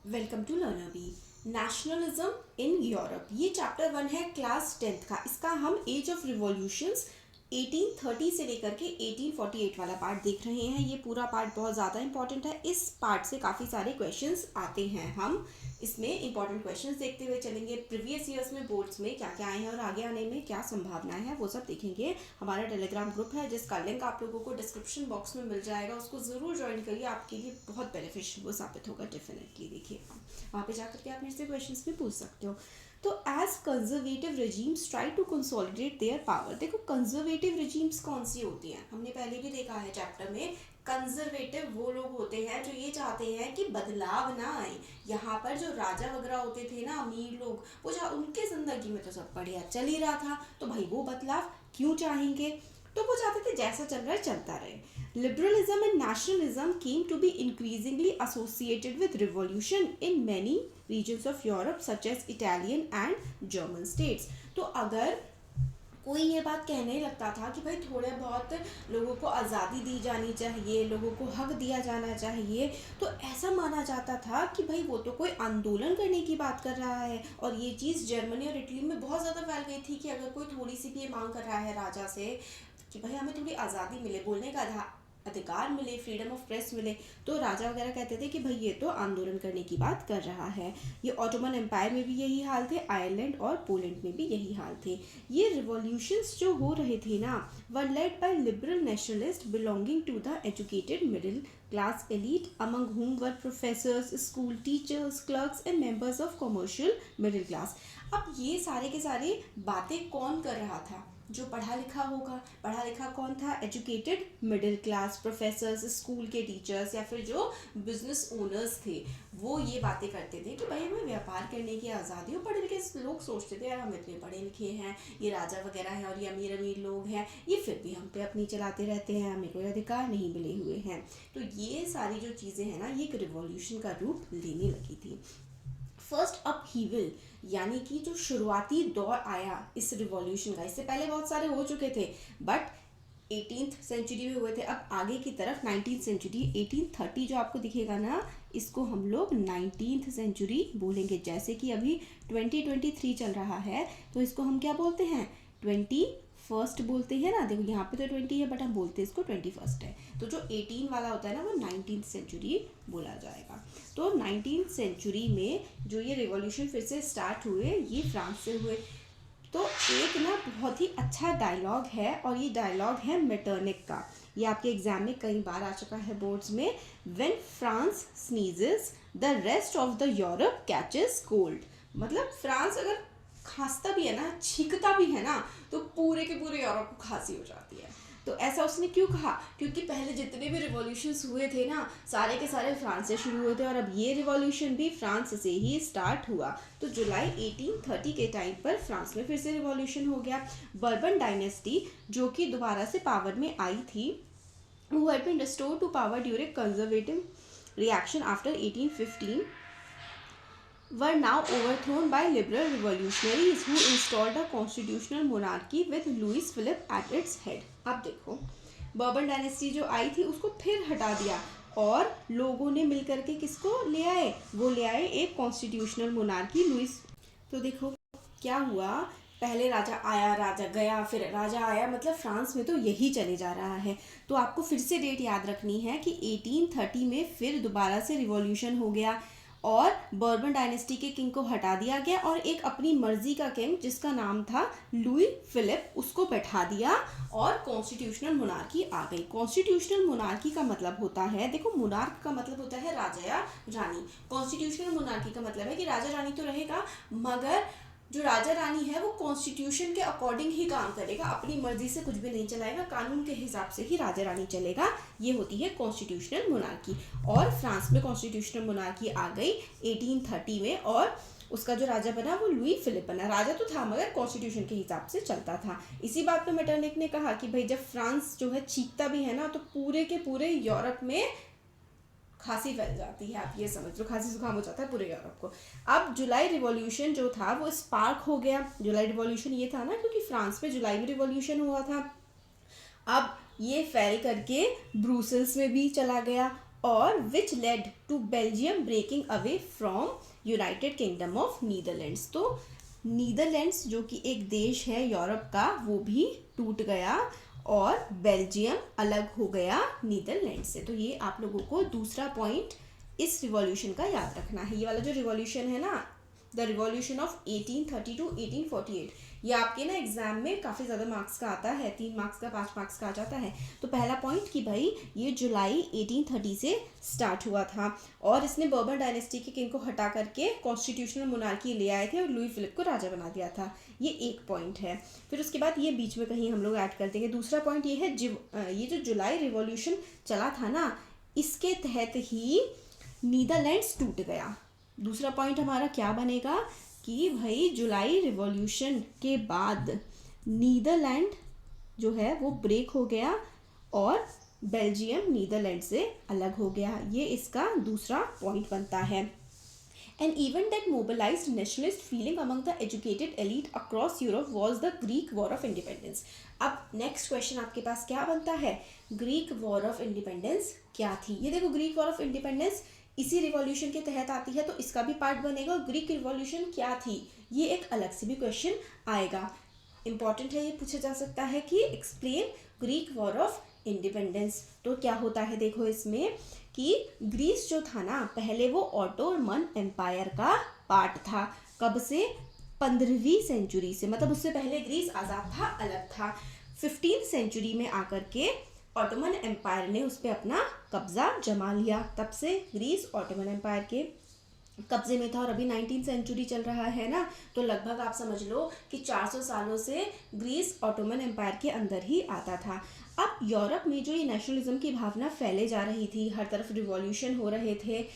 Welcome to Learner B. Nationalism in Europe, ये chapter 1 है class 10th का। इसका हम एज ऑफ रिवॉल्यूशंस 1830 से लेकर के 1848 वाला पार्ट देख रहे हैं। ये पूरा पार्ट बहुत ज़्यादा इंपॉर्टेंट है। इस पार्ट से काफ़ी सारे क्वेश्चंस आते हैं। हम इसमें इंपॉर्टेंट क्वेश्चंस देखते हुए चलेंगे। प्रीवियस ईयर्स में बोर्ड्स में क्या क्या आए हैं और आगे आने में क्या संभावनाएं हैं वो सब देखेंगे। हमारा टेलीग्राम ग्रुप है जिसका लिंक आप लोगों को डिस्क्रिप्शन बॉक्स में मिल जाएगा, उसको ज़रूर ज्वाइन करिए, आपके लिए बहुत बेनिफिशियल वो साबित होगा डेफिनेटली। देखिए वहाँ पे जाकर के आप मेरे से क्वेश्चंस भी पूछ सकते हो। तो as conservative regimes try to consolidate their power. देखो कंजर्वेटिव रिजीम्स कौन सी होती हैं, हमने पहले भी देखा है चैप्टर में। कंजर्वेटिव वो लोग होते हैं जो ये चाहते हैं कि बदलाव ना आए। यहाँ पर जो राजा वगैरह होते थे ना, अमीर लोग, वो उनके जिंदगी में तो सब बढ़िया चल ही रहा था, तो भाई वो बदलाव क्यों चाहेंगे। तो वो चाहते थे जैसा चल रहा है चलता रहे। Liberalism and nationalism came to be increasingly associated with revolution in many regions of Europe such as Italian and German states. तो अगर कोई ये बात कहने लगता था कि भाई थोड़े बहुत लोगों को आज़ादी दी जानी चाहिए, लोगों को हक दिया जाना चाहिए, तो ऐसा माना जाता था कि भाई वो तो कोई आंदोलन करने की बात कर रहा है। और ये चीज़ जर्मनी और इटली में बहुत ज़्यादा फैल गई थी कि अगर कोई थोड़ी सी भी ये मांग कर रहा है राजा से कि भाई हमें थोड़ी आज़ादी मिले, बोलने का अधिकार मिले, फ्रीडम ऑफ प्रेस मिले, तो राजा वगैरह कहते थे कि भाई ये तो आंदोलन करने की बात कर रहा है। ये ऑटोमन एम्पायर में भी यही हाल थे, आयरलैंड और पोलैंड में भी यही हाल थे। ये रिवॉल्यूशंस जो हो रहे थे ना, were led by liberal nationalist belonging to the educated middle class elite among whom were professors, school teachers, clerks and members of commercial middle class। अब ये सारे के सारे बातें कौन कर रहा था? जो पढ़ा लिखा होगा। पढ़ा लिखा कौन था? Educated middle class, professors, school के टीचर्स या फिर जो बिजनेस ओनर्स थे, वो ये बातें करते थे कि भाई हमें व्यापार करने की आज़ादी हो। पढ़े लिखे लोग सोचते थे यार हम इतने पढ़े लिखे हैं, ये राजा वगैरह हैं और ये अमीर अमीर लोग हैं, ये फिर भी हम पे अपनी चलाते रहते हैं, हमें कोई अधिकार नहीं मिले हुए हैं। तो ये सारी जो चीज़ें हैं ना, ये एक रिवॉल्यूशन का रूप लेने लगी थी। फर्स्ट अपहीवल यानी कि जो शुरुआती दौर आया इस रिवॉल्यूशन का, इससे पहले बहुत सारे हो चुके थे बट 18th सेंचुरी में हुए थे। अब आगे की तरफ 19th सेंचुरी, 1830 जो आपको दिखेगा ना, इसको हम लोग 19th सेंचुरी बोलेंगे। जैसे कि अभी 2023 चल रहा है तो इसको हम क्या बोलते हैं? 21st बोलते हैं ना। देखो यहाँ पे तो 20 है बट हम बोलते हैं इसको 21st है। तो जो 18 वाला होता है ना, वो 19th सेंचुरी बोला जाएगा। तो 19th सेंचुरी में जो ये रिवॉल्यूशन फिर से स्टार्ट हुए, ये फ्रांस से हुए। तो एक ना बहुत ही अच्छा डायलॉग है और ये डायलॉग है मेटरनिक का। ये आपके एग्जाम में कई बार आ चुका है बोर्ड्स में। When France sneezes the rest of the Europe catches cold. मतलब फ्रांस अगर खांसता भी है ना, छींकता भी है ना, तो पूरे के पूरे यूरोप को खांसी हो जाती है। तो ऐसा उसने क्यों कहा? क्योंकि पहले जितने भी रिवॉल्यूशंस हुए थे ना, सारे के सारे फ्रांस से शुरू हुए थे और अब ये रिवॉल्यूशन भी फ्रांस से ही स्टार्ट हुआ। तो जुलाई 1830 के टाइम पर फ्रांस में फिर से रिवॉल्यूशन हो गया। बर्बन डायनेस्टी जो कि दोबारा से पावर में आई थी, who had been restored to power during conservative reaction after 1815, were now overthrown by liberal revolutionaries who installed a constitutional monarchy with Louis Philippe at its head। अब देखो बर्बन डायनेस्टी जो आई थी उसको फिर हटा दिया और लोगों ने मिलकर के किसको ले आए? वो ले आए एक कॉन्स्टिट्यूशनल मोनार्की, लुइस। तो देखो क्या हुआ, पहले राजा आया, राजा गया, फिर राजा आया, मतलब फ्रांस में तो यही चले जा रहा है। तो आपको फिर से डेट याद रखनी है कि 1830 में फिर दोबारा से रिवॉल्यूशन हो गया और बर्बन डायनेस्टी के किंग को हटा दिया गया और एक अपनी मर्जी का किंग जिसका नाम था लुई फिलिप, उसको बैठा दिया और कॉन्स्टिट्यूशनल मोनार्की आ गई। कॉन्स्टिट्यूशनल मोनार्की का मतलब होता है, देखो मोनार्क का मतलब होता है राजा या रानी। कॉन्स्टिट्यूशनल मोनार्की का मतलब है कि राजा रानी तो रहेगा मगर जो राजा रानी है वो कॉन्स्टिट्यूशन के अकॉर्डिंग ही काम करेगा, अपनी मर्जी से कुछ भी नहीं चलाएगा, कानून के हिसाब से ही राजा रानी चलेगा। ये होती है कॉन्स्टिट्यूशनल मोनार्की। और फ्रांस में कॉन्स्टिट्यूशनल मोनार्की आ गई 1830 में और उसका जो राजा बना वो लुई फिलिप बना। राजा तो था मगर कॉन्स्टिट्यूशन के हिसाब से चलता था। इसी बात पे मेटरनिक ने कहा कि भाई जब फ्रांस जो है चीखता भी है ना, तो पूरे के पूरे यूरोप में खांसी फैल जाती है। आप ये समझ लो, खांसी जुकाम हो जाता है पूरे यूरोप को। अब जुलाई रिवॉल्यूशन जो था वो स्पार्क हो गया। जुलाई रिवॉल्यूशन ये था ना क्योंकि फ्रांस में जुलाई में रिवॉल्यूशन हुआ था। अब ये फैल करके ब्रुसेल्स में भी चला गया और which led to Belgium breaking away from United Kingdom of Netherlands. तो नीदरलैंड्स जो कि एक देश है यूरोप का, वो भी टूट गया और बेल्जियम अलग हो गया नीदरलैंड से। तो ये आप लोगों को दूसरा पॉइंट इस रिवॉल्यूशन का याद रखना है। ये वाला जो रिवॉल्यूशन है ना, द रिवॉल्यूशन ऑफ 1830 टू 1848, ये आपके ना एग्जाम में काफ़ी ज़्यादा मार्क्स का आता है, 3 मार्क्स का 5 मार्क्स का आ जाता है। तो पहला पॉइंट कि भाई ये जुलाई 1830 से स्टार्ट हुआ था और इसने बर्बन डायनेस्टी के किंग को हटा करके कॉन्स्टिट्यूशनल मोनार्की ले आए थे और लुई फिलिप को राजा बना दिया था। ये एक पॉइंट है। फिर उसके बाद ये बीच में कहीं हम लोग ऐड कर देंगे। दूसरा पॉइंट ये है ये जो जुलाई रिवॉल्यूशन चला था ना, इसके तहत ही नीदरलैंड्स टूट गया। दूसरा पॉइंट हमारा क्या बनेगा कि भाई जुलाई रिवॉल्यूशन के बाद नीदरलैंड जो है वो ब्रेक हो गया और बेल्जियम नीदरलैंड से अलग हो गया। ये इसका दूसरा पॉइंट बनता है। An event that mobilized nationalist feeling among the educated elite across Europe was the Greek War of Independence. अब नेक्स्ट क्वेश्चन आपके पास क्या बनता है, ग्रीक वॉर ऑफ इंडिपेंडेंस क्या थी। ये देखो, ग्रीक वॉर ऑफ इंडिपेंडेंस इसी रिवॉल्यूशन के तहत आती है, तो इसका भी पार्ट बनेगा। और ग्रीक रिवॉल्यूशन क्या थी, ये एक अलग से भी क्वेश्चन आएगा, इंपॉर्टेंट है, ये पूछा जा सकता है कि explain Greek war of independence. तो क्या होता है देखो इसमें कि ग्रीस जो था ना, पहले वो ऑटोमन एम्पायर का पार्ट था। कब से, 15वीं सेंचुरी से, मतलब उससे पहले ग्रीस आज़ाद था, अलग था। 15th सेंचुरी में आकर के ऑटोमन एम्पायर ने उस पर अपना कब्जा जमा लिया। तब से ग्रीस ऑटोमन एम्पायर के कब्जे में था और अभी 19th सेंचुरी चल रहा है ना, तो लगभग आप समझ लो कि 400 सालों से ग्रीस ऑटोमन एम्पायर के अंदर ही आता था। अब यूरोप में जो ये नेशनलिज्म की भावना फैले जा रही थी, हर तरफ रिवॉल्यूशन हो रहे थे,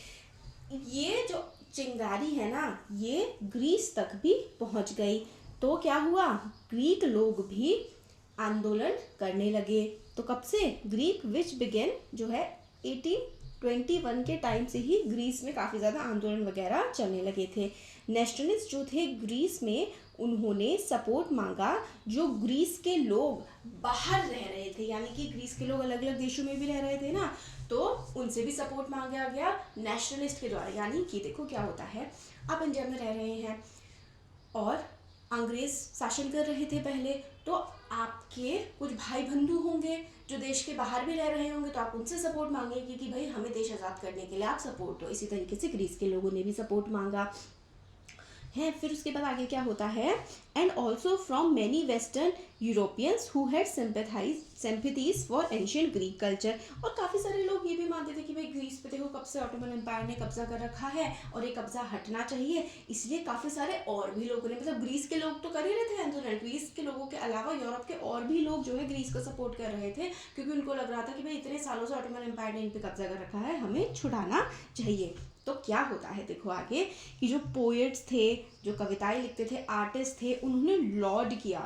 ये जो चिंगारी है ना, ये ग्रीस तक भी पहुंच गई। तो क्या हुआ, ग्रीक लोग भी आंदोलन करने लगे। तो कब से, ग्रीक विच बिगेन जो है 1821 के टाइम से ही ग्रीस में काफ़ी ज़्यादा आंदोलन वगैरह चलने लगे थे। नेशनलिस्ट जो थे ग्रीस में, उन्होंने सपोर्ट मांगा जो ग्रीस के लोग बाहर रह रहे थे, यानी कि ग्रीस के लोग अलग अलग देशों में भी रह रहे थे ना, तो उनसे भी सपोर्ट मांगा गया नेशनलिस्ट के द्वारा। यानी कि देखो क्या होता है, आप इंडिया में रह रहे हैं और अंग्रेज शासन कर रहे थे पहले, तो आपके कुछ भाई बंधु होंगे जो देश के बाहर भी रह रहे होंगे, तो आप उनसे सपोर्ट मांगेंगे कि भाई हमें देश आज़ाद करने के लिए आप सपोर्ट दो। इसी तरीके से ग्रीस के लोगों ने भी सपोर्ट मांगा है। फिर उसके बाद आगे क्या होता है, and also from many western Europeans who had sympathies for ancient Greek culture. और काफ़ी सारे लोग ये भी मानते थे कि भाई ग्रीस पे देखो कब से ऑटोमन एम्पायर ने कब्जा कर रखा है और ये कब्जा हटना चाहिए, इसलिए काफ़ी सारे और भी लोगों ने, मतलब ग्रीस के लोग तो कर ही रहे थे आंदोलन, ग्रीस के लोगों के अलावा यूरोप के और भी लोग जो है ग्रीस को सपोर्ट कर रहे थे, क्योंकि उनको लग रहा था कि भाई इतने सालों से ऑटोमन एम्पायर ने इन पर कब्जा कर रखा है, हमें छुड़ाना चाहिए। तो क्या होता है देखो आगे कि जो पोएट्स थे, जो कविताएं लिखते थे, आर्टिस्ट थे, उन्होंने लॉर्ड किया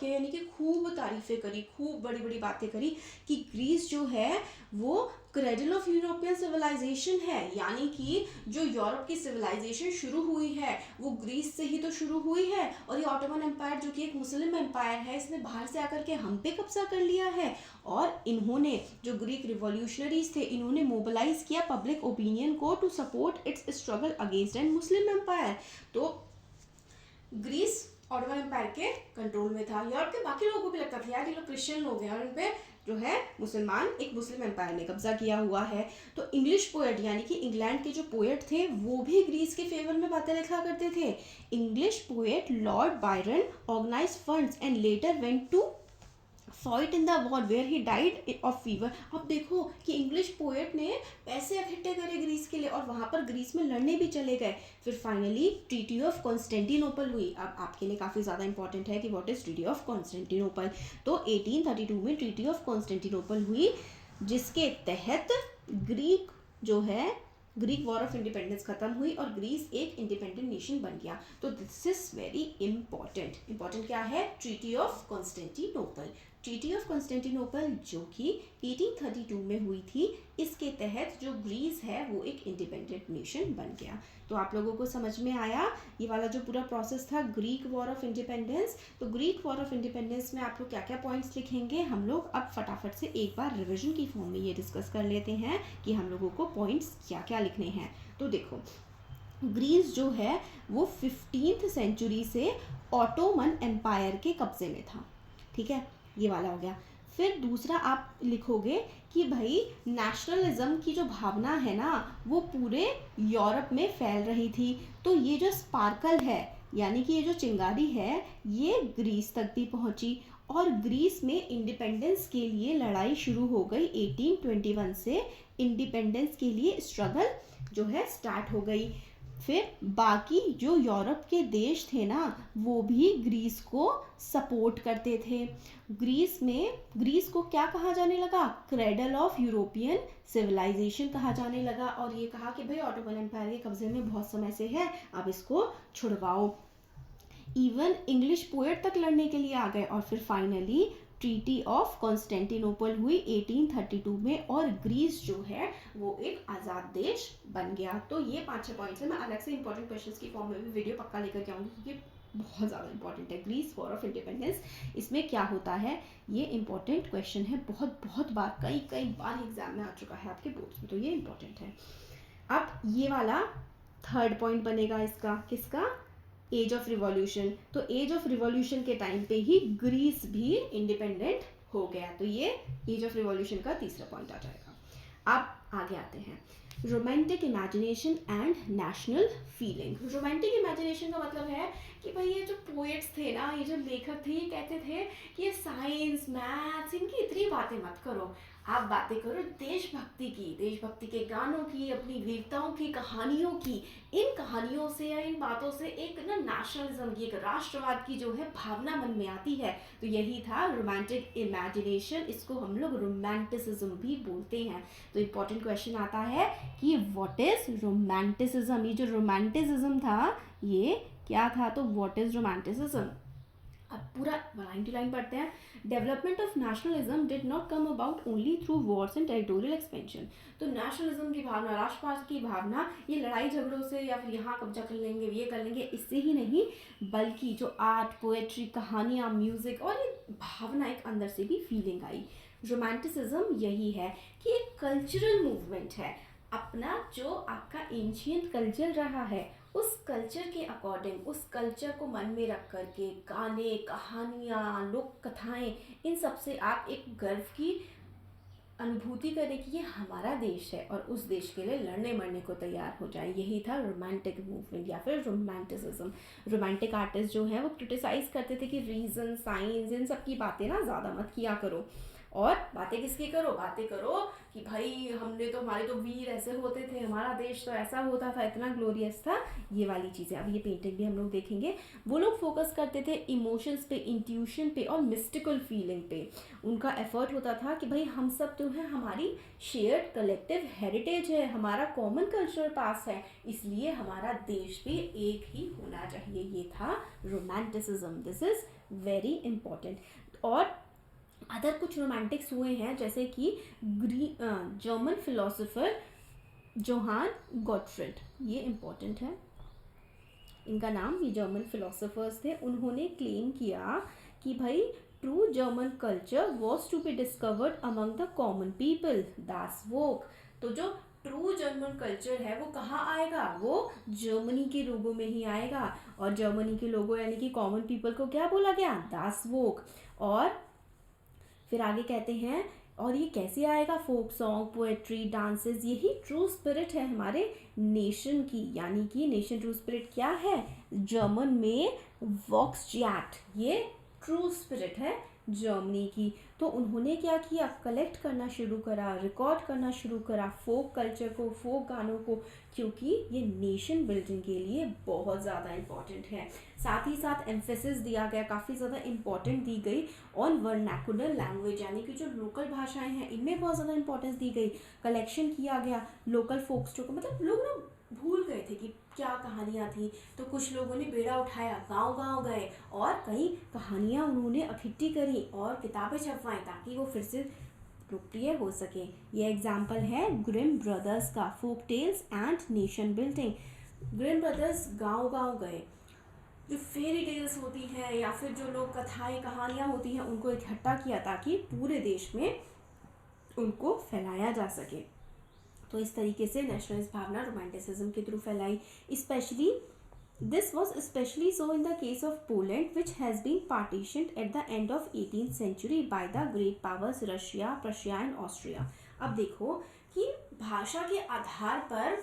यानी कि खूब तारीफें करी, खूब बड़ी बड़ी बातें करी कि ग्रीस जो है वो क्रेडल ऑफ यूरोपियन सिविलाइजेशन है, यानी कि जो यूरोप की सिविलाइजेशन शुरू हुई है वो ग्रीस से ही तो शुरू हुई है। और ये ऑटोमन एम्पायर जो कि एक मुस्लिम एम्पायर है, इसने बाहर से आकर के हम पे कब्जा कर लिया है। और इन्होंने जो ग्रीक रिवॉल्यूशनरीज थे, इन्होंने मोबिलाइज किया पब्लिक ओपिनियन को to support its struggle against an Muslim empire. तो ग्रीस ऑटोमन एम्पायर के कंट्रोल में था। यूरोप के बाकी लोगों को भी लगता था यार ये लोग क्रिश्चियन लोग हैं और इन पे जो है एक मुस्लिम एम्पायर ने कब्जा किया हुआ है। तो इंग्लिश पोएट यानी कि इंग्लैंड के जो पोएट थे वो भी ग्रीस के फेवर में बातें लिखा करते थे। English poet Lord Byron organised funds and later went to fight in the war where he died of fever. अब देखो कि इंग्लिश पोएट ने पैसे इकट्ठे करे ग्रीस के लिए और वहाँ पर ग्रीस में लड़ने भी चले गए। फिर फाइनली ट्रीटी ऑफ कॉन्स्टेंटिनोपल हुई। अब आपके लिए काफ़ी ज़्यादा इंपॉर्टेंट है कि what is treaty of Constantinople. तो 1832 में ट्रीटी ऑफ कॉन्स्टेंटिनोपल हुई, जिसके तहत ग्रीक वॉर ऑफ इंडिपेंडेंस खत्म हुई और ग्रीस एक इंडिपेंडेंट नेशन बन गया। तो दिस इज वेरी इंपॉर्टेंट क्या है, treaty of Constantinople. Treaty of Constantinople जो कि 1832 में हुई थी, इसके तहत जो ग्रीस है वो एक इंडिपेंडेंट नेशन बन गया। तो आप लोगों को समझ में आया ये वाला जो पूरा प्रोसेस था ग्रीक वॉर ऑफ इंडिपेंडेंस। तो ग्रीक वॉर ऑफ इंडिपेंडेंस में आप लोग क्या क्या पॉइंट्स लिखेंगे, हम लोग अब फटाफट से एक बार रिविजन की फॉर्म में ये डिस्कस कर लेते हैं कि हम लोगों को पॉइंट्स क्या क्या लिखने हैं। तो देखो, ग्रीस जो है वो 15th सेंचुरी से ऑटोमन एम्पायर के कब्जे में था, ठीक है, ये वाला हो गया। फिर दूसरा आप लिखोगे कि भाई नेशनलिज्म की जो भावना है ना वो पूरे यूरोप में फैल रही थी। तो ये जो स्पार्कल है यानी कि ये जो चिंगारी है ये ग्रीस तक भी पहुंची और ग्रीस में इंडिपेंडेंस के लिए लड़ाई शुरू हो गई। 1821 से इंडिपेंडेंस के लिए स्ट्रगल जो है स्टार्ट हो गई। फिर बाकी जो यूरोप के देश थे ना वो भी ग्रीस को सपोर्ट करते थे। ग्रीस को क्या कहा जाने लगा, क्रेडल ऑफ यूरोपियन सिविलाइजेशन कहा जाने लगा। और ये कहा कि भाई ऑटोमन एम्पायर के कब्जे में बहुत समय से है, अब इसको छुड़वाओ। इवन इंग्लिश पोएट तक लड़ने के लिए आ गए। और फिर फाइनली ट्रीटी ऑफ कॉन्स्टेंटिनोपल हुई 1832 में और ग्रीस जो है वो एक आज़ाद देश बन गया। तो ये 5-6 पॉइंट्स है। मैं अलग से इंपॉर्टेंट क्वेश्चंस की फॉर्म में भी वीडियो पक्का लेकर के आऊँगी क्योंकि बहुत ज़्यादा इंपॉर्टेंट है। ग्रीस वॉर ऑफ इंडिपेंडेंस, इसमें क्या होता है, ये इंपॉर्टेंट क्वेश्चन है, बहुत बार कई बार एग्जाम में आ चुका है आपके बोर्ड्स में, तो ये इंपॉर्टेंट है। अब ये वाला थर्ड पॉइंट बनेगा इसका, किसका, एज ऑफ रिवॉल्यूशन। तो एज ऑफ रिवॉल्यूशन के टाइम पे ही ग्रीस भी इंडिपेंडेंट हो गया। तो ये एज ऑफ रिवॉल्यूशन का तीसरा पॉइंट आ जाएगा। अब आगे आते हैं, romantic imagination and national feeling. Romantic imagination का मतलब है कि भाई ये जो पोएट्स थे ना, ये जो लेखक थे, ये कहते थे कि ये साइंस मैथ्स इनकी इतनी बातें मत करो, आप बातें करो देशभक्ति की, देशभक्ति के गानों की, अपनी वीरताओं की, कहानियों की। इन कहानियों से या इन बातों से एक ना नेशनलिज्म की, एक राष्ट्रवाद की जो है भावना मन में आती है। तो यही था रोमांटिक इमेजिनेशन, इसको हम लोग रोमांटिसिज्म भी बोलते हैं। तो इम्पोर्टेंट क्वेश्चन आता है कि व्हाट इज रोमांटिसिज्म। ये जो रोमांटिसिज्म था ये क्या था, तो व्हाट इज रोमांटिसिज्म। अब पूरा लाइन टू लाइन पढ़ते हैं। Development of nationalism did not come about only through Wars and territorial expansion. तो नेशनलिज्म की भावना, राष्ट्रवाद की भावना, ये लड़ाई झगड़ों से या फिर यहाँ कब्जा कर लेंगे, ये कर लेंगे, इससे ही नहीं, बल्कि जो आर्ट, पोएट्री, कहानियाँ, म्यूजिक और ये भावना एक अंदर से भी फीलिंग आई। रोमांटिसिज्म यही है कि एक कल्चरल मूवमेंट है, अपना जो आपका एंशियंट कल्चर रहा है उस कल्चर के अकॉर्डिंग, उस कल्चर को मन में रख करके गाने, कहानियाँ, लोक कथाएं, इन सब से आप एक गर्व की अनुभूति करें कि ये हमारा देश है और उस देश के लिए लड़ने मरने को तैयार हो जाए। यही था रोमांटिक मूवमेंट या फिर रोमांटिसिज्म। रोमांटिक आर्टिस्ट जो है वो क्रिटिसाइज करते थे कि रीजन, साइंस, इन सब की बातें ना ज़्यादा मत किया करो, और बातें किसकी करो, बातें करो कि भाई हमने तो, हमारे तो वीर ऐसे होते थे, हमारा देश तो ऐसा होता था, इतना ग्लोरियस था, ये वाली चीज़ें। अब ये पेंटिंग भी हम लोग देखेंगे। वो लोग फोकस करते थे इमोशंस पे, इंट्यूशन पे और मिस्टिकल फीलिंग पे। उनका एफर्ट होता था कि भाई हम सब जो है हमारी शेयर्ड कलेक्टिव हेरिटेज है, हमारा कॉमन कल्चरल पास है, इसलिए हमारा देश भी एक ही होना चाहिए। ये था romanticism. This is very important. और अदर कुछ रोमांटिक्स हुए हैं जैसे कि जर्मन फिलोसोफर जोहान गॉटफ्रिड, ये इम्पोर्टेंट है इनका नाम। ये जर्मन फिलोसोफर्स थे। उन्होंने क्लेम किया कि भाई true German culture was to be discovered among the common people, दास वोक। तो जो ट्रू जर्मन कल्चर है वो कहाँ आएगा, वो जर्मनी के लोगों में ही आएगा। और जर्मनी के लोगों यानी कि कॉमन पीपल को क्या बोला गया, दास वोक। और फिर आगे कहते हैं, और ये कैसे आएगा, फोक सॉन्ग, पोएट्री, डांसेस, यही ट्रू स्पिरिट है हमारे नेशन की। यानी कि नेशन ट्रू स्पिरिट क्या है, जर्मन में वॉक्सजैट, ये ट्रू स्पिरिट है जर्मनी की। तो उन्होंने क्या किया, कलेक्ट करना शुरू करा, रिकॉर्ड करना शुरू करा फोक कल्चर को, फोक गानों को, क्योंकि ये नेशन बिल्डिंग के लिए बहुत ज़्यादा इम्पॉर्टेंट है। साथ ही साथ एम्फेसिस दिया गया, काफ़ी ज़्यादा इम्पॉर्टेंट दी गई ऑन वर्नाकुलर लैंग्वेज, यानी कि जो लोकल भाषाएं हैं इनमें बहुत ज़्यादा इंपॉर्टेंस दी गई। कलेक्शन किया गया लोकल फोक स्टोरी को, मतलब लोग ना भूल गए थे कि क्या कहानियाँ थी, तो कुछ लोगों ने बेड़ा उठाया, गांव-गांव गए और कई कहानियाँ उन्होंने इकट्ठी करी और किताबें छपवाई ताकि वो फिर से लोकप्रिय हो सके। ये एग्जाम्पल है ग्रिम ब्रदर्स का, folk tales and nation building. Grimm brothers गांव-गांव गए, जो फेरी टेल्स होती हैं या फिर जो लोक कथाएं कहानियाँ होती हैं उनको इकट्ठा किया ताकि पूरे देश में उनको फैलाया जा सके। तो इस तरीके से नेशनलिस्ट भावना रोमांटिसिज्म के थ्रू फैलाई। Specially This was especially so in the case of Poland, which has been partitioned at the end of 18th century by the great powers Russia, Prussia and Austria. अब देखो कि भाषा के आधार पर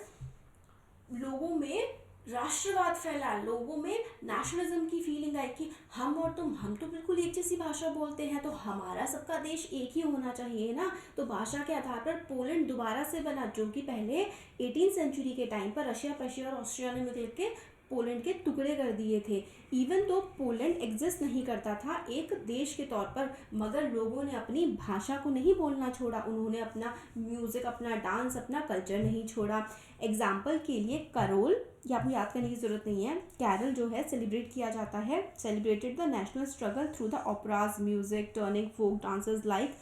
लोगों में राष्ट्रवाद फैला, लोगों में नेशनलिज्म की फीलिंग आई कि हम और तुम, हम तो बिल्कुल एक जैसी भाषा बोलते हैं, तो हमारा सबका देश एक ही होना चाहिए ना। तो भाषा के आधार पर पोलैंड दोबारा से बना, जो कि पहले 18th सेंचुरी के टाइम पर रशिया, प्रशिया और ऑस्ट्रिया ने मिलकर के पोलैंड के टुकड़े कर दिए थे। इवन तो पोलैंड एग्जिस्ट नहीं करता था एक देश के तौर पर, मगर लोगों ने अपनी भाषा को नहीं बोलना छोड़ा, उन्होंने अपना म्यूज़िक, अपना डांस, अपना कल्चर नहीं छोड़ा। एग्जाम्पल के लिए करोल, ये आपको याद करने की ज़रूरत नहीं है, कैरल जो है सेलिब्रेट किया जाता है, celebrated the national struggle through the operas, music, turning folk dances like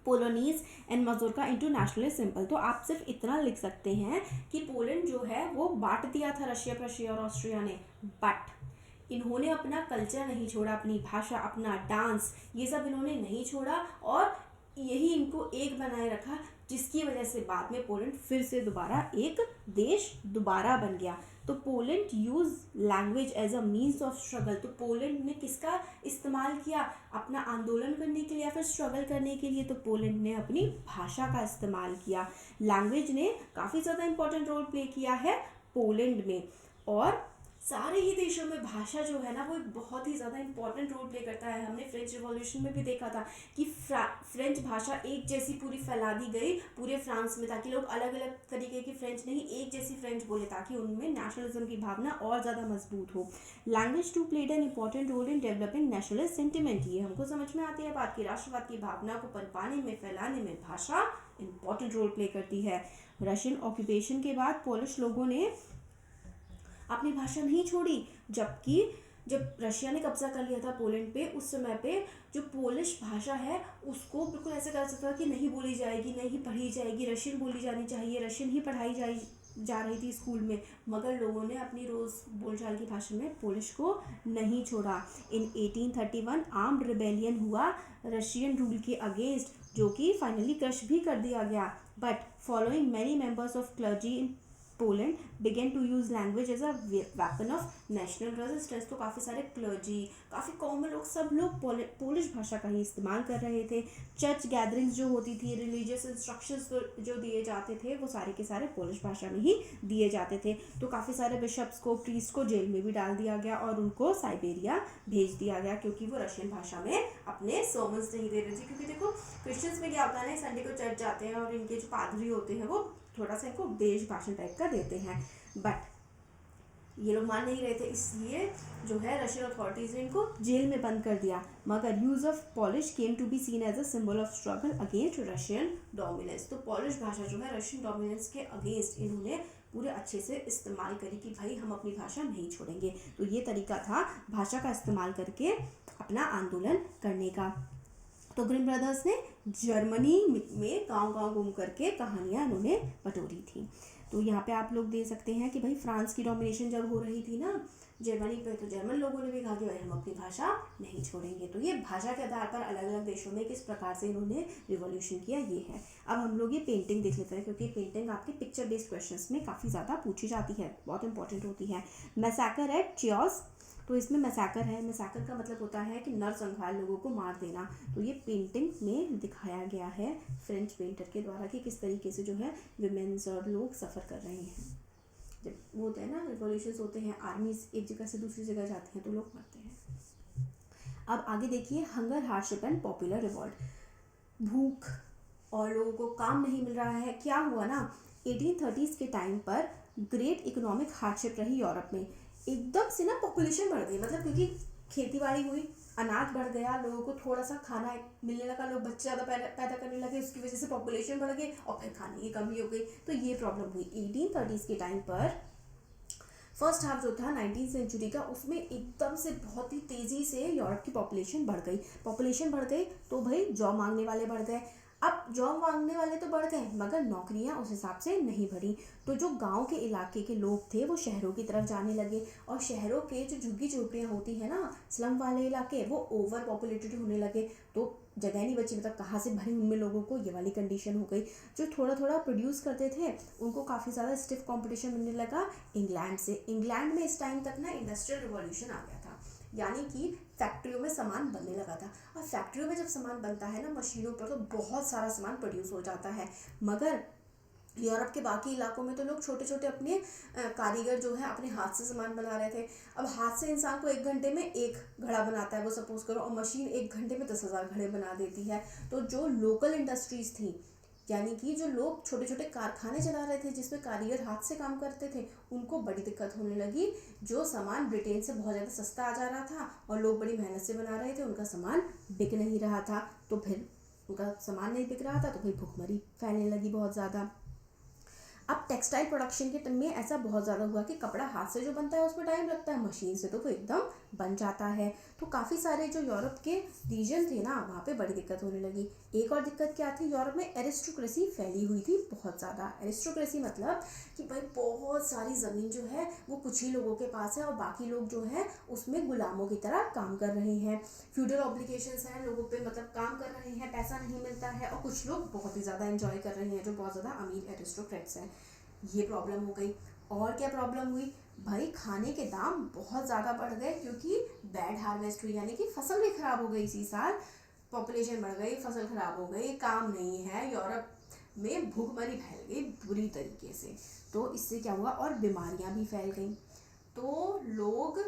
polonaise and mazurka into nationalist symbol. तो आप सिर्फ इतना लिख सकते हैं कि पोलैंड जो है वो बांट दिया था रशिया, प्रशिया और ऑस्ट्रिया ने, बट इन्होंने अपना कल्चर नहीं छोड़ा, अपनी भाषा, अपना डांस, ये सब इन्होंने नहीं छोड़ा और यही इनको एक बनाए रखा, जिसकी वजह से बाद में पोलैंड फिर से दोबारा एक देश दोबारा बन गया। तो Poland use language as a means of struggle. तो पोलैंड ने किसका इस्तेमाल किया अपना आंदोलन करने के लिए या फिर स्ट्रगल करने के लिए? तो पोलैंड ने अपनी भाषा का इस्तेमाल किया। लैंग्वेज ने काफ़ी ज़्यादा इंपॉर्टेंट रोल प्ले किया है पोलैंड में, और सारे ही देशों में भाषा जो है ना वो एक बहुत ही ज़्यादा इंपॉर्टेंट रोल प्ले करता है। हमने फ्रेंच रिवॉल्यूशन में भी देखा था कि फ्रेंच भाषा एक जैसी पूरी फैला दी गई पूरे फ्रांस में, ताकि लोग अलग अलग तरीके की फ्रेंच नहीं, एक जैसी फ्रेंच बोले, ताकि उनमें नेशनलिज्म की भावना और ज़्यादा मजबूत हो। Language too played an important role in developing nationalist sentiment. ये हमको समझ में आती है बात की राष्ट्रवाद की भावना को पनपाने में, फैलाने में भाषा इंपॉर्टेंट रोल प्ले करती है। रशियन ऑक्यूपेशन के बाद पोलिश लोगों ने अपनी भाषा नहीं छोड़ी, जबकि जब रशिया ने कब्जा कर लिया था पोलैंड पे, उस समय पे जो पोलिश भाषा है उसको बिल्कुल ऐसे कर सकता था कि नहीं बोली जाएगी, नहीं पढ़ी जाएगी, रशियन बोली जानी चाहिए, रशियन ही पढ़ाई जा रही थी स्कूल में, मगर लोगों ने अपनी रोज़ बोलचाल की भाषा में पोलिश को नहीं छोड़ा। इन 1831 आर्म्ड रिबेलियन हुआ रशियन रूल के अगेंस्ट, जो कि फाइनली क्रश भी कर दिया गया। But following many members of clergy in Poland began to use language as a weapon of national resistance। तो काफ़ी सारे क्लर्जी, काफ़ी कॉमन लोग, सब लोग पोलिश भाषा का ही इस्तेमाल कर रहे थे। चर्च गैदरिंग्स जो होती थी, रिलीजियस इंस्ट्रक्शंस जो दिए जाते थे, वो सारे के सारे पोलिश भाषा में ही दिए जाते थे। तो काफ़ी सारे बिशप्स को, प्रीस्ट को जेल में भी डाल दिया गया और उनको साइबेरिया भेज दिया गया, क्योंकि वो रशियन भाषा में अपने सर्मन्स नहीं दे रहे थे। क्योंकि देखो क्रिश्चियंस में क्या होता है ना, संडे को चर्च जाते हैं और इनके जो पादरी होते हैं वो थोड़ा सा इनको उपदेश भाषण टाइप का देते हैं, बट ये लोग मान नहीं रहे थे, इसलिए जो है रशियन अथॉरिटीज़ ने इनको जेल में बंद कर दिया। मगर use of Polish came to be seen as a symbol of struggle against Russian dominance. तो पॉलिश भाषा जो है रशियन डोमिनेंस के अगेंस्ट इन्होंने पूरे अच्छे से इस्तेमाल करी कि भाई हम अपनी भाषा नहीं छोड़ेंगे। तो ये तरीका था भाषा का इस्तेमाल करके अपना आंदोलन करने का। तो ग्रिम ब्रदर्स ने जर्मनी में गांव-गांव घूम करके कहानियाँ उन्होंने बटोरी थी। तो यहाँ पे आप लोग दे सकते हैं कि भाई फ्रांस की डोमिनेशन जब हो रही थी ना जर्मनी पे, तो जर्मन लोगों ने भी कहा कि भाई हम अपनी भाषा नहीं छोड़ेंगे। तो ये भाषा के आधार पर अलग अलग देशों में किस प्रकार से इन्होंने रिवॉल्यूशन किया, ये है। अब हम लोग ये पेंटिंग देख लेते हैं, क्योंकि पेंटिंग आपके पिक्चर बेस्ड क्वेश्चंस में काफ़ी ज़्यादा पूछी जाती है, बहुत इंपॉर्टेंट होती है। मैसाकर एट चियोस, तो इसमें मैसाकर है, मैसाकर का मतलब होता है कि नरसंहार, लोगों को मार देना। तो ये पेंटिंग में दिखाया गया है फ्रेंच पेंटर के द्वारा कि किस तरीके से जो है विमेंस और लोग सफ़र कर रहे हैं। जब वो होते हैं ना रिवॉल्यूशंस होते हैं, आर्मीज एक जगह से दूसरी जगह जाते हैं तो लोग मरते हैं। अब आगे देखिए, hunger, hardship and popular revolt. भूख और लोगों को काम नहीं मिल रहा है। क्या हुआ ना, 1830s के टाइम पर ग्रेट इकोनॉमिक हार्डशिप रही यूरोप में। एकदम से ना पॉपुलेशन बढ़ गई, मतलब क्योंकि खेती बाड़ी हुई, अनाज बढ़ गया, लोगों को थोड़ा सा खाना मिलने लगा, लोग बच्चे ज़्यादा पैदा करने लगे, उसकी वजह से पॉपुलेशन बढ़ गई और फिर खाने की कमी हो गई। तो ये प्रॉब्लम हुई 1830s के टाइम पर। फर्स्ट हाफ जो था 19th सेंचुरी का, उसमें एकदम से बहुत ही तेज़ी से यूरोप की पॉपुलेशन बढ़ गई तो भाई जॉब मांगने वाले बढ़ गए। अब जॉब मांगने वाले तो बढ़ गए मगर नौकरियां उस हिसाब से नहीं बढ़ी, तो जो गांव के इलाके के लोग थे वो शहरों की तरफ जाने लगे, और शहरों के जो झुग्गी झोपड़ियाँ होती है ना, स्लम वाले इलाके, वो ओवर पॉपुलेटेड होने लगे, तो जगह नहीं बची, मतलब कहाँ से भरी उनमें लोगों को, ये वाली कंडीशन हो गई। जो थोड़ा थोड़ा प्रोड्यूस करते थे उनको काफ़ी ज़्यादा स्टिफ कंपटीशन मिलने लगा इंग्लैंड से। इंग्लैंड में इस टाइम तक ना इंडस्ट्रियल रिवॉल्यूशन आ गया था, यानी कि फैक्ट्रियों में सामान बनने लगा था, और फैक्ट्रियों में जब सामान बनता है ना मशीनों पर, तो बहुत सारा सामान प्रोड्यूस हो जाता है। मगर यूरोप के बाकी इलाकों में तो लोग छोटे छोटे अपने कारीगर जो है अपने हाथ से सामान बना रहे थे। अब हाथ से इंसान को 1 घंटे में 1 घड़ा बनाता है वो सपोज करो, और मशीन 1 घंटे में 10,000 घड़े बना देती है। तो जो लोकल इंडस्ट्रीज थी, यानी कि जो लोग छोटे छोटे कारखाने चला रहे थे जिसमें कारीगर हाथ से काम करते थे, उनको बड़ी दिक्कत होने लगी। जो सामान ब्रिटेन से बहुत ज़्यादा सस्ता आ जा रहा था और लोग बड़ी मेहनत से बना रहे थे, उनका सामान बिक नहीं रहा था, तो फिर उनका सामान नहीं बिक रहा था, तो फिर भुखमरी फैलने लगी बहुत ज़्यादा। अब टेक्सटाइल प्रोडक्शन के टाइम में ऐसा बहुत ज़्यादा हुआ कि कपड़ा हाथ से जो बनता है उसमें टाइम लगता है, मशीन से तो वो एकदम बन जाता है। तो काफ़ी सारे जो यूरोप के रीजन थे ना, वहाँ पे बड़ी दिक्कत होने लगी। एक और दिक्कत क्या थी, यूरोप में एरिस्टोक्रेसी फैली हुई थी बहुत ज़्यादा। एरिस्टोक्रेसी मतलब कि भाई बहुत सारी ज़मीन जो है वो कुछ ही लोगों के पास है, और बाकी लोग जो है उसमें गुलामों की तरह काम कर रहे हैं। फ्यूडल ऑब्लिगेशंस हैं लोगों पे, मतलब काम कर रहे हैं, पैसा नहीं मिलता है, और कुछ लोग बहुत ही ज़्यादा एंजॉय कर रहे हैं जो बहुत ज़्यादा अमीर एरिस्टोक्रेट्स हैं। ये प्रॉब्लम हो गई। और क्या प्रॉब्लम हुई, भाई खाने के दाम बहुत ज़्यादा बढ़ गए, क्योंकि बैड हार्वेस्ट हुई, यानी कि फसल भी खराब हो गई इसी साल। पॉपुलेशन बढ़ गई, फसल खराब हो गई, काम नहीं है, यूरोप में भूखमरी फैल गई बुरी तरीके से। तो इससे क्या हुआ, और बीमारियां भी फैल गई, तो लोग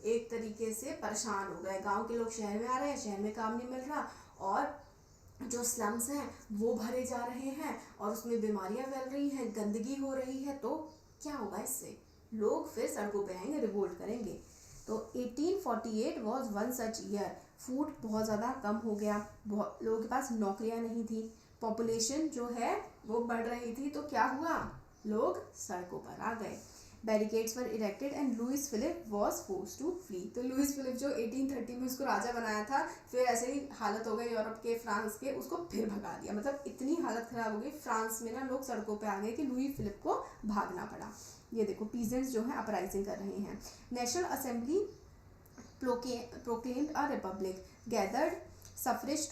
एक तरीके से परेशान हो गए। गांव के लोग शहर में आ रहे हैं, शहर में काम नहीं मिल रहा, और जो स्लम्स हैं वो भरे जा रहे हैं, और उसमें बीमारियां फैल रही हैं, गंदगी हो रही है। तो क्या होगा इससे, लोग फिर सड़कों पे आएंगे, रिवोल्ट करेंगे। तो 1848 was one such year. Food बहुत ज़्यादा कम हो गया, बहुत लोगों के पास नौकरियां नहीं थी, पॉपुलेशन जो है वो बढ़ रही थी, तो क्या हुआ, लोग सड़कों पर आ गए। Barricades were erected and Louis Philippe was forced to flee. तो लुइस फिलिप जो 1830 में उसको राजा बनाया था, फिर ऐसे ही हालत हो गई यूरोप के, फ्रांस के, उसको फिर भगा दिया। मतलब इतनी हालत खराब हो गई फ्रांस में ना, लोग सड़कों पे आ गए कि लुई फिलिप को भागना पड़ा। ये देखो पीजेंट्स जो है अपराइजिंग कर रहे हैं। National assembly proclaimed a republic, granted suffrage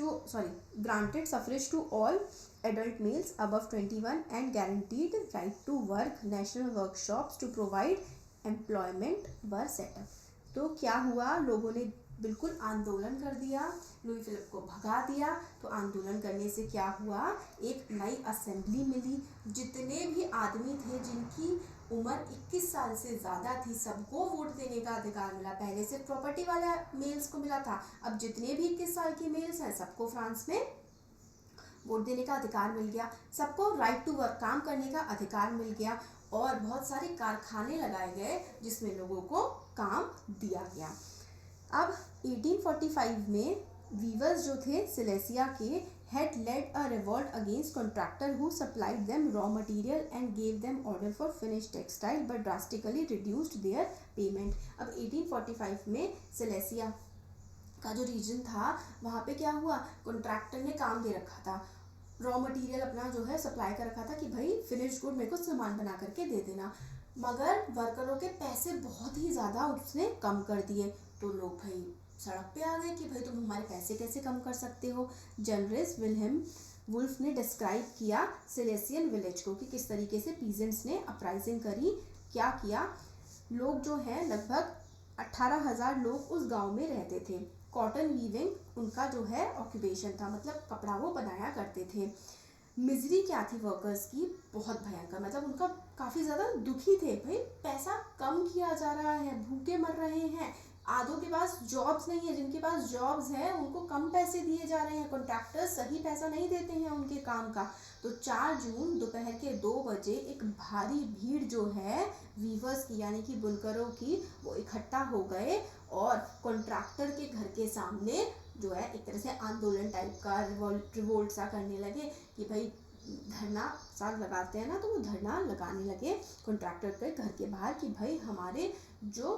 to all adult males above 21 and guaranteed right to work. National workshops to provide employment were set up. तो क्या हुआ, लोगों ने बिल्कुल आंदोलन कर दिया, लुई फिलिप को भगा दिया। तो आंदोलन करने से क्या हुआ, एक नई असेंबली मिली, जितने भी आदमी थे जिनकी उम्र 21 साल से ज़्यादा थी, सबको वोट देने का अधिकार मिला। पहले सिर्फ प्रॉपर्टी वाला मेल्स को मिला था, अब जितने भी 21 साल की मेल्स हैं सबको फ्रांस में वोट देने का अधिकार मिल गया। सबको राइट टू वर्क, काम करने का अधिकार मिल गया, और बहुत सारे कारखाने लगाए गए जिसमें लोगों को काम दिया गया। अब 1845 में वीवर्स जो थे सिलेसिया के had led a revolt against contractor who supplied them raw material and gave them order for finished textile but drastically reduced their payment. अब 1845 में सिलेसिया का जो रीजन था वहाँ पे क्या हुआ, कॉन्ट्रैक्टर ने काम दे रखा था, रॉ मटेरियल अपना जो है सप्लाई कर रखा था कि भाई फिनिश्ड गुड मेरे को सामान बना करके दे देना, मगर वर्करों के पैसे बहुत ही ज़्यादा उसने कम कर दिए। तो लोग भाई सड़क पे आ गए कि भाई तुम हमारे पैसे कैसे कम कर सकते हो। जर्नलिस्ट विल्हेम वुल्फ ने डिस्क्राइब किया सिलेसियन विलेज को कि किस तरीके से पीजेंट्स ने अपराइजिंग करी, क्या किया। लोग जो है लगभग 18,000 लोग उस गांव में रहते थे। कॉटन वीविंग उनका जो है ऑक्यूपेशन था, मतलब कपड़ा वो बनाया करते थे। मिजरी क्या थी वर्कर्स की, बहुत भयंकर, मतलब उनका काफ़ी ज़्यादा दुखी थे, भाई पैसा कम किया जा रहा है, भूखे मर रहे हैं, आधों के पास जॉब्स नहीं है, जिनके पास जॉब्स हैं उनको कम पैसे दिए जा रहे हैं, कॉन्ट्रैक्टर्स सही पैसा नहीं देते हैं उनके काम का। तो 4 जून दोपहर के 2 बजे एक भारी भीड़ जो है वीवर्स की यानी कि बुनकरों की, वो इकट्ठा हो गए और कॉन्ट्रैक्टर के घर के सामने जो है एक तरह से आंदोलन टाइप का रिवोल्ट सा करने लगे कि भाई धरना साथ लगाते हैं ना, तो वो धरना लगाने लगे कॉन्ट्रैक्टर के घर के बाहर कि भाई हमारे जो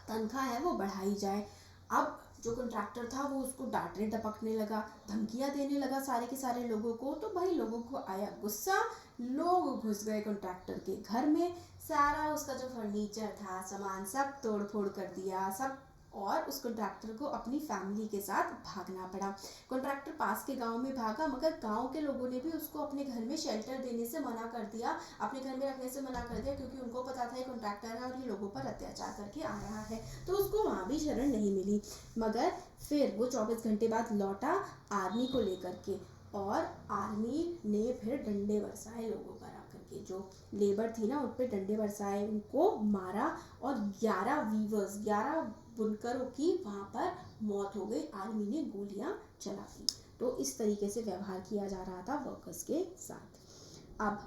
तनख्वाह है वो बढ़ाई जाए। अब जो कॉन्ट्रैक्टर था वो उसको डांटने डपकने लगा, धमकियां देने लगा सारे के सारे लोगों को। तो भाई लोगों को आया गुस्सा, लोग घुस गए कॉन्ट्रैक्टर के घर में, सारा उसका जो फर्नीचर था सामान सब तोड़ फोड़ कर दिया सब, और उस कॉन्ट्रैक्टर को अपनी फैमिली के साथ भागना पड़ा। कॉन्ट्रैक्टर पास के गांव में भागा, मगर गांव के लोगों ने भी उसको अपने घर में शेल्टर देने से मना कर दिया, अपने घर में रखने से मना कर दिया, क्योंकि उनको पता था ये कॉन्ट्रैक्टर है और ये लोगों पर अत्याचार करके आ रहा है। तो उसको वहाँ भी शरण नहीं मिली, मगर फिर वो 24 घंटे बाद लौटा आर्मी को लेकर के, और आर्मी ने फिर डंडे बरसाए लोगों पर आकर के, जो लेबर थी ना उन पर डंडे बरसाए, उनको मारा, और 11 बुनकरों की वहाँ पर मौत हो गई, आर्मी ने गोलियां चला दी। तो इस तरीके से व्यवहार किया जा रहा था वर्कर्स के साथ। अब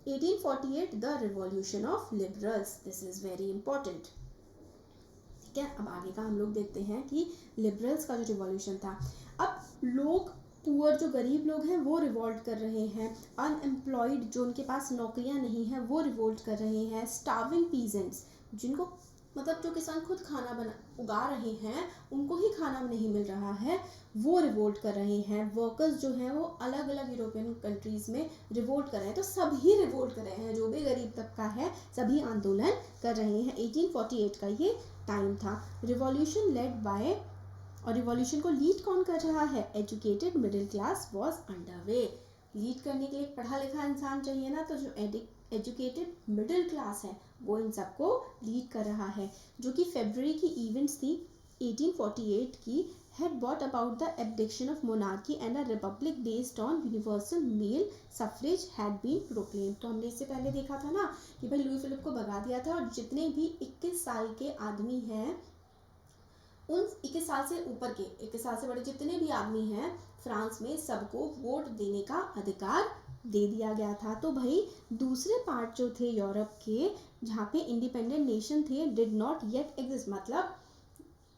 1848 the revolution of liberals, this is very important. ठीक है, अब आगे का हम लोग देखते हैं कि लिबरल्स का जो रिवॉल्यूशन था, अब लोग पुअर जो गरीब लोग हैं वो रिवोल्ट कर रहे हैं, अनएम्प्लॉयड जो उनके पास नौकरियां नहीं हैं वो रिवोल्ट कर रहे हैं, स्टार्विंग पीजेंट्स जिनको मतलब जो किसान खुद खाना बना उगा रहे हैं उनको ही खाना नहीं मिल रहा है वो रिवोल्ट कर रहे हैं, वर्कर्स जो हैं वो अलग अलग यूरोपियन कंट्रीज में रिवोल्ट कर रहे हैं। तो सभी रिवोल्ट कर रहे हैं, जो भी गरीब तबका है सभी आंदोलन कर रहे हैं। 1848 का ये टाइम था। रिवॉल्यूशन लेड बाय, और रिवॉल्यूशन को लीड कौन कर रहा है? Educated middle class was under way. Lead करने के लिए पढ़ा लिखा इंसान चाहिए ना, तो जो एजुकेटेड मिडिल क्लास है वो इन सबको लीड कर रहा है। जो कि फरवरी की इवेंट्स थी 1848 की, had brought about the abdiction of monarchy and a republic based on universal male suffrage had been proclaimed। तो हमने इससे पहले देखा था ना कि भाई लुई फिलिप को भगा दिया था, और जितने भी 21 साल के आदमी हैं, उन 21 साल से ऊपर के 21 साल से बड़े जितने भी आदमी हैं फ्रांस में, सबको वोट देने का अधिकार दे दिया गया था। तो भाई दूसरे पार्ट जो थे यूरोप के, जहाँ पे इंडिपेंडेंट नेशन थे, डिड नॉट येट एग्जिस्ट, मतलब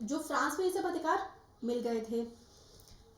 जो फ्रांस में ये सब अधिकार मिल गए थे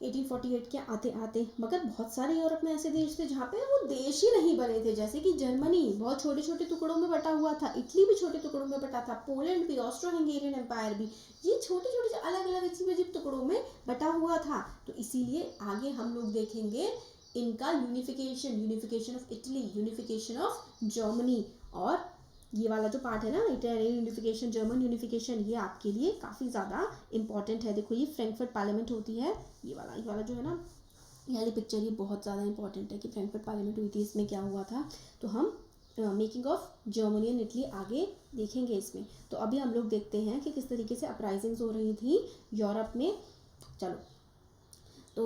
1848 के आते आते, मगर बहुत सारे यूरोप में ऐसे देश थे जहाँ पे वो देश ही नहीं बने थे। जैसे कि जर्मनी बहुत छोटे छोटे टुकड़ों में बटा हुआ था, इटली भी छोटे टुकड़ों में बटा था, पोलैंड भी, ऑस्ट्रो हंगेरियन एम्पायर भी, ये छोटे छोटे अलग अलग अजीब अजीब टुकड़ों में बटा हुआ था। तो इसीलिए आगे हम लोग देखेंगे इनका unification of Italy, unification of Germany, और ये वाला जो पार्ट है ना इटालियन यूनिफिकेशन, जर्मन यूनिफिकेशन, ये आपके लिए काफ़ी ज़्यादा इंपॉर्टेंट है। देखो ये फ्रैंकफर्ट पार्लियामेंट होती है, ये वाला जो है ना, ये वाली पिक्चर, ये बहुत ज़्यादा इंपॉर्टेंट है कि फ्रैंकफर्ट पार्लियामेंट हुई थी, इसमें क्या हुआ था। तो हम making of Germany and Italy आगे देखेंगे इसमें। तो अभी हम लोग देखते हैं कि किस तरीके से अपराइजिंग्स हो रही थी यूरोप में। चलो, तो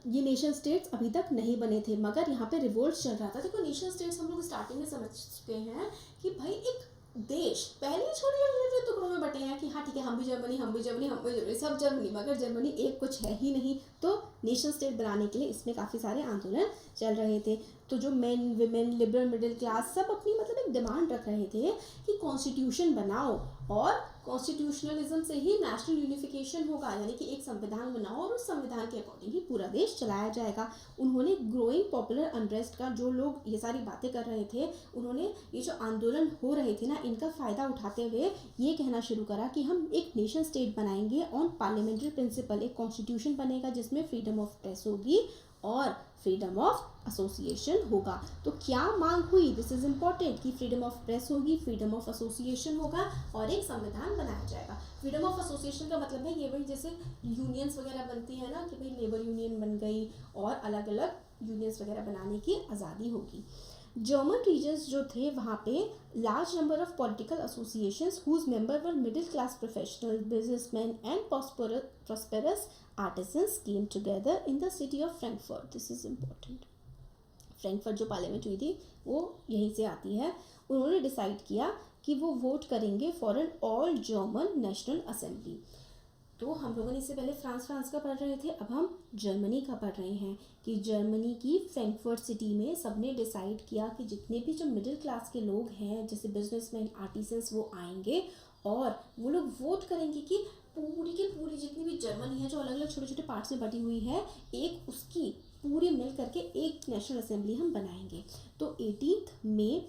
ये नेशन स्टेट्स अभी तक नहीं बने थे, मगर यहाँ पे रिवोल्ट चल रहा था। देखो नेशन स्टेट्स हम लोग स्टार्टिंग में समझ चुके हैं कि भाई एक देश पहले ही छोटे छोटे टुकड़ों में बटे हैं कि हाँ ठीक है, हम भी जर्मनी, हम भी जर्मनी, हम भी जर्मनी, सब जर्मनी, मगर जर्मनी एक कुछ है ही नहीं। तो नेशन स्टेट बनाने के लिए इसमें काफ़ी सारे आंदोलन चल रहे थे। तो जो main, women, liberal, middle class सब अपनी मतलब एक डिमांड रख रहे थे कि कॉन्स्टिट्यूशन बनाओ, और कॉन्स्टिट्यूशनलिज्म से ही नेशनल यूनिफिकेशन होगा, यानी कि एक संविधान बनाओ और उस संविधान के अकॉर्डिंग ही पूरा देश चलाया जाएगा। उन्होंने ग्रोइंग पॉपुलर अनरेस्ट का, जो लोग ये सारी बातें कर रहे थे, उन्होंने ये जो आंदोलन हो रहे थे ना, इनका फ़ायदा उठाते हुए ये कहना शुरू करा कि हम एक नेशन स्टेट बनाएंगे ऑन पार्लियामेंट्री प्रिंसिपल, एक कॉन्स्टिट्यूशन बनेगा जिसमें फ्रीडम ऑफ प्रेस होगी और फ्रीडम ऑफ एसोसिएशन होगा। तो क्या मांग हुई, दिस इज इम्पॉर्टेंट, कि फ्रीडम ऑफ प्रेस होगी, फ्रीडम ऑफ एसोसिएशन होगा और एक संविधान बनाया जाएगा। फ्रीडम ऑफ एसोसिएशन का मतलब है ये भाई जैसे यूनियंस वगैरह बनती है ना, कि भाई लेबर यूनियन बन गई और अलग अलग यूनियंस वगैरह बनाने की आज़ादी होगी। जर्मन रीजन्स जो थे वहाँ पे large number of political associations whose members were middle class professional, businessmen and prosperous artisans came together in the city of Frankfurt. This is important. Frankfurt जो पार्लियामेंट हुई थी वो यहीं से आती है। उन्होंने डिसाइड किया कि वो वोट करेंगे for an all German National Assembly. तो हम लोगों ने इससे पहले फ्रांस का पढ़ रहे थे, अब हम जर्मनी का पढ़ रहे हैं कि जर्मनी की फ्रैंकफर्ट सिटी में सबने डिसाइड किया कि जितने भी जो मिडिल क्लास के लोग हैं, जैसे बिजनेसमैन, आर्टिसंस, वो आएंगे और वो लोग वोट करेंगे कि पूरी की पूरी जितनी भी जर्मनी है, जो अलग अलग छोटे छोटे पार्ट्स में बटी हुई है, एक उसकी पूरे मिल करके एक नेशनल असेंबली हम बनाएंगे। तो 18 मई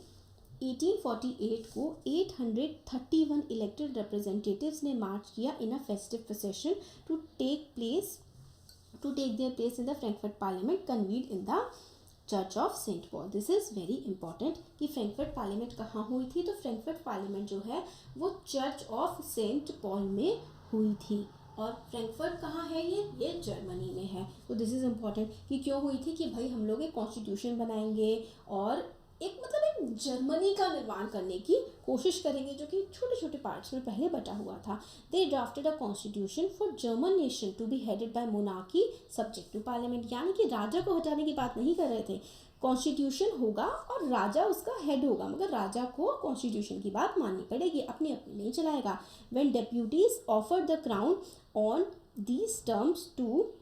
1848 को 831 इलेक्टेड रिप्रेजेंटेटिव्स ने मार्च किया in a festive procession to take their place in the Frankfurt parliament convened in the church of Saint Paul. This is very important कि फ्रैंकफर्ट पार्लियामेंट कहाँ हुई थी। तो फ्रैंकफर्ट पार्लियामेंट जो है वो चर्च ऑफ सेंट पॉल में हुई थी। और फ्रैंकफर्ट कहाँ है, ये जर्मनी में है। तो दिस इज़ इम्पॉर्टेंट कि क्यों हुई थी कि भाई हम लोग एक कॉन्स्टिट्यूशन बनाएंगे और एक जर्मनी का निर्माण करने की कोशिश करेंगे जो कि छोटे छोटे पार्ट्स में पहले बटा हुआ था। They drafted a constitution for German nation to be headed by monarchy subject to parliament, यानी कि राजा को हटाने की बात नहीं कर रहे थे। कॉन्स्टिट्यूशन होगा और राजा उसका हेड होगा, मगर राजा को कॉन्स्टिट्यूशन की बात माननी पड़ेगी, अपनी अपनी नहीं चलाएगा। When deputies offered the crown on these terms to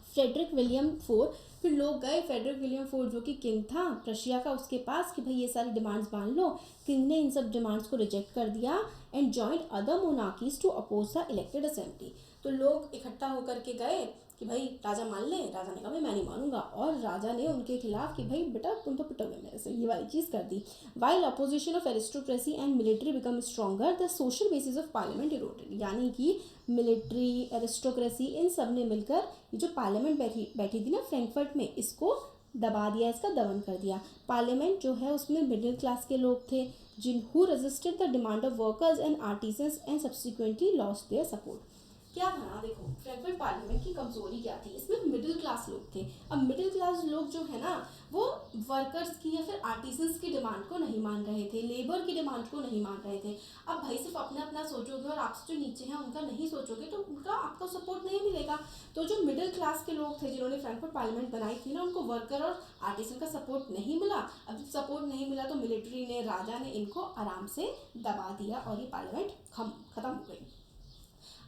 Frederick William four, फिर लोग गए फ्रेडरिक विलियम फोर जो कि किंग था प्रशिया का, उसके पास कि भाई ये सारी डिमांड्स मान लो। किंग ने इन सब डिमांड्स को रिजेक्ट कर दिया and joined other monarchies to oppose the elected assembly. तो लोग इकट्ठा होकर के गए कि भाई राजा मान ले। राजा ने कहा भाई मैं नहीं मानूंगा, और राजा ने उनके खिलाफ कि भाई बेटा तुम तो पिटोगे मेरे से, ये वाली चीज़ कर दी। While opposition of aristocracy and military become stronger the social basis of parliament eroded, यानी कि मिलिट्री एरिस्टोक्रेसी इन सब ने मिलकर ये जो पार्लियामेंट बैठी थी ना फ्रैंकफर्ट में, इसको दबा दिया, इसका दमन कर दिया। पार्लियामेंट जो है उसमें मिडिल क्लास के लोग थे जिन who resisted the demand of workers and artisans and subsequently lost their support. क्या था ना, देखो फ्रैंकफर्ट पार्लियामेंट की कमजोरी क्या थी, इसमें मिडिल क्लास लोग थे। अब मिडिल क्लास लोग जो है ना वो वर्कर्स की या फिर आर्टिसंस की डिमांड को नहीं मान रहे थे, लेबर की डिमांड को नहीं मान रहे थे। अब भाई सिर्फ अपना अपना सोचोगे और आपसे जो नीचे हैं उनका नहीं सोचोगे तो उनका आपका सपोर्ट नहीं मिलेगा। तो जो मिडिल क्लास के लोग थे जिन्होंने फ्रैंकफर्ट पार्लियामेंट बनाई थी ना, उनको वर्कर और आर्टिसन का सपोर्ट नहीं मिला। अब सपोर्ट नहीं मिला तो मिलिट्री ने, राजा ने इनको आराम से दबा दिया और ये पार्लियामेंट खत्म हो गई।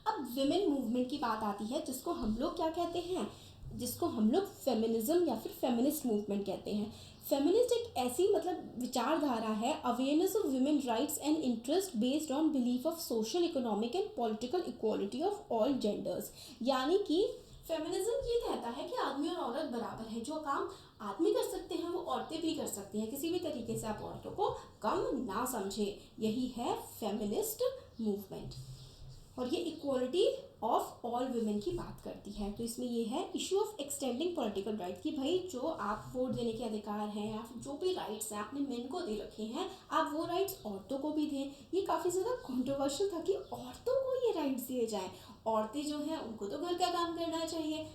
अब विमेन मूवमेंट की बात आती है जिसको हम लोग क्या कहते हैं, जिसको हम लोग फेमिनिज्म या फिर फेमिनिस्ट मूवमेंट कहते हैं। फेमिनिस्ट एक ऐसी विचारधारा है, awareness of women rights and interest based on belief of social economic and political equality of all genders. यानी कि फेमिनिज्म ये कहता है कि आदमी और औरत बराबर है, जो काम आदमी कर सकते हैं वो औरतें भी कर सकती हैं, किसी भी तरीके से आप औरतों को कम ना समझे। यही है फेमिनिस्ट मूवमेंट, और ये इक्वालिटी ऑफ ऑल वुमेन की बात करती है। तो इसमें ये है issue of extending political right, कि भाई जो आप वोट देने के अधिकार हैं या फिर जो भी राइट्स हैं आपने मेन को दे रखे हैं, आप वो राइट्स औरतों को भी दें। ये काफ़ी ज़्यादा कॉन्ट्रोवर्शियल था कि औरतों को ये राइट्स दिए जाएँ। औरतें जो हैं उनको तो घर का काम करना चाहिए,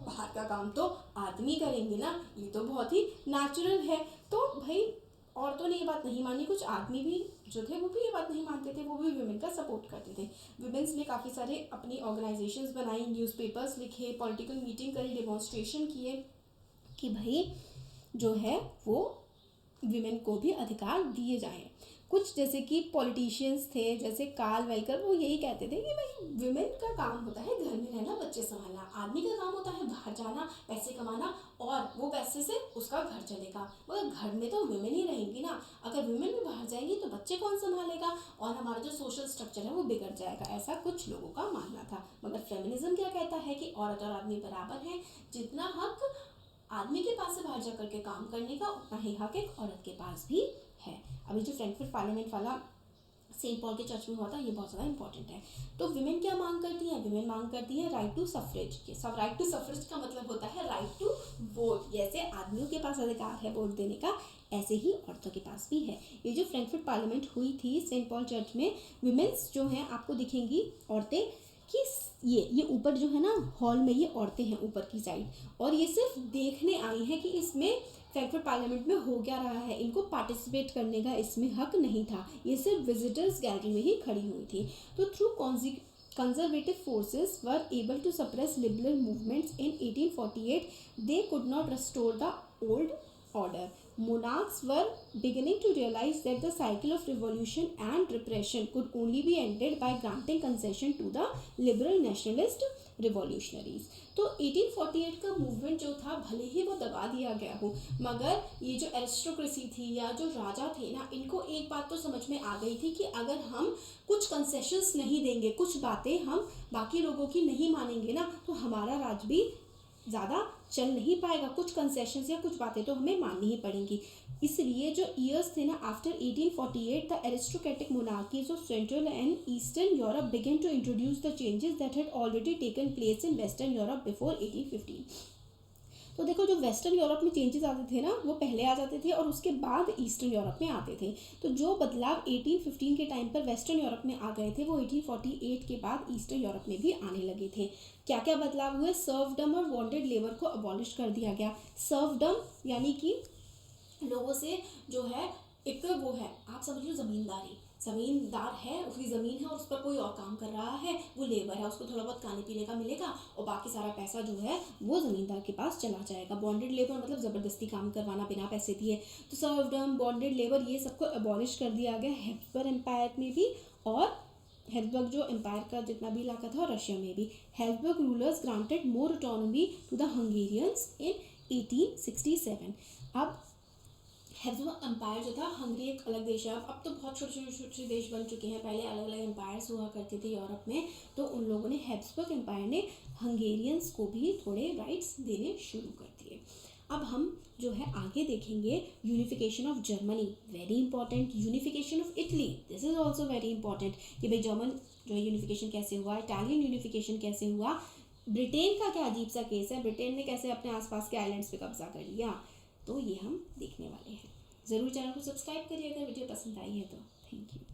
बाहर का काम तो आदमी करेंगे ना, ये तो बहुत ही नेचुरल है। तो भाई औरतों ने ये बात नहीं मानी, कुछ आदमी भी जो थे वो भी ये बात नहीं मानते थे, वो भी वुमेन का सपोर्ट करते थे। वुमेन्स ने काफ़ी सारे अपनी ऑर्गेनाइजेशंस बनाई, न्यूज़पेपर्स लिखे, पॉलिटिकल मीटिंग करी, डेमोन्स्ट्रेशन किए कि भाई जो है वो विमेन को भी अधिकार दिए जाएं। कुछ जैसे कि पॉलिटिशियंस थे जैसे कार्ल वेलकर, वो यही कहते थे कि भाई विमेन का काम होता है घर में रहना, बच्चे संभालना, आदमी का काम होता है बाहर जाना, पैसे कमाना, और वो पैसे से उसका घर चलेगा। मगर घर में तो विमेन ही रहेंगी ना, अगर विमेन भी बाहर जाएंगी तो बच्चे कौन संभालेगा, और हमारा जो सोशल स्ट्रक्चर है वो बिगड़ जाएगा। ऐसा कुछ लोगों का मानना था। मगर फेमिनिज्म क्या कहता है कि औरत और आदमी बराबर हैं, जितना हक आदमी के पास से बाहर जा करके काम करने का उतना ही हक एक औरत के पास भी है। अभी जो फ्रैंकफर्ट पार्लियामेंट वाला सेंट पॉल के चर्च में हुआ था, ये बहुत ज़्यादा इंपॉर्टेंट है। तो विमेन क्या मांग करती हैं, विमेन मांग करती है राइट टू सफरेज। ये सब राइट टू सफरेज का मतलब होता है राइट टू वोट। जैसे आदमियों के पास अधिकार है वोट देने का, ऐसे ही औरतों के पास भी है। ये जो फ्रैंकफर्ट पार्लियामेंट हुई थी सेंट पॉल चर्च में, विमेन्स जो हैं आपको दिखेंगी औरतें कि ये ऊपर जो है ना हॉल में, ये औरतें हैं ऊपर की साइड, और ये सिर्फ देखने आई हैं कि इसमें फ्रैंकफर्ट पार्लियामेंट में हो क्या रहा है। इनको पार्टिसिपेट करने का इसमें हक नहीं था, ये सिर्फ विजिटर्स गैलरी में ही खड़ी हुई थी। तो through conservative forces were able to suppress liberal movements in 1848, they could not restore the old order. Monarchs were beginning to realize that the cycle of revolution and repression could only be ended by granting concession to the liberal nationalist revolutionaries. तो 1848 का movement जो था भले ही वो दबा दिया गया हो, मगर ये जो एरिस्टोक्रेसी थी या जो राजा थे ना, इनको एक बात तो समझ में आ गई थी कि अगर हम कुछ कंसेशंस नहीं देंगे, कुछ बातें हम बाकी लोगों की नहीं मानेंगे ना, तो हमारा राज भी ज़्यादा चल नहीं पाएगा, कुछ कंसेशंस या कुछ बातें तो हमें माननी ही पड़ेंगी। इसलिए जो ईयर्स थे ना after 1848 the aristocratic monarchies of Central and Eastern Europe began to introduce the changes that had already taken place in Western Europe before 1815। तो देखो जो वेस्टर्न यूरोप में चेंजेस आते थे ना वो पहले आ जाते थे और उसके बाद ईस्टर्न यूरोप में आते थे। तो जो बदलाव 1815 के टाइम पर वेस्टर्न यूरोप में आ गए थे वो 1848 के बाद ईस्टर्न यूरोप में भी आने लगे थे। क्या क्या बदलाव हुए? सर्वडम और बॉन्डेड लेबर को अबॉलिश कर दिया गया। सर्वडम यानी कि लोगों से जो है एक वो है, आप समझ लो ज़मींदारी, ज़मींदार है, उसकी ज़मीन है और उस पर कोई और काम कर रहा है, वो लेबर है, उसको थोड़ा बहुत खाने पीने का मिलेगा और बाकी सारा पैसा जो है वो ज़मींदार के पास चला जाएगा। बॉन्डेड लेबर मतलब ज़बरदस्ती काम करवाना बिना पैसे दिए। तो सर्वडम, बॉन्डेड लेबर, ये सबको अबॉलिश कर दिया गया हैब्सबर्ग एम्पायर में भी और हैब्सबर्ग जो एम्पायर का जितना भी इलाका था रशिया में भी। Habsburg rulers granted more autonomy to the Hungarians in 1867। अब हैब्सबर्ग एम्पायर जो था, हंगरी एक अलग देश है, अब तो बहुत छोटे छोटे देश बन चुके हैं, पहले अलग अलग एम्पायर्स हुआ करते थे यूरोप में। तो उन लोगों ने हैब्सबर्ग एम्पायर ने हंगेरियंस को भी थोड़े राइट्स देने शुरू कर दिए। अब हम जो है आगे देखेंगे unification of Germany, very important. Unification of Italy, this is also very important कि भाई जर्मन जो है यूनिफिकेशन कैसे हुआ, इटालियन यूनिफिकेशन कैसे हुआ, ब्रिटेन का क्या अजीब सा केस है, ब्रिटेन ने कैसे अपने आसपास के आइलैंड्स पे कब्जा कर लिया, तो ये हम देखने वाले हैं। ज़रूर चैनल को सब्सक्राइब करिए अगर वीडियो पसंद आई है तो। Thank you.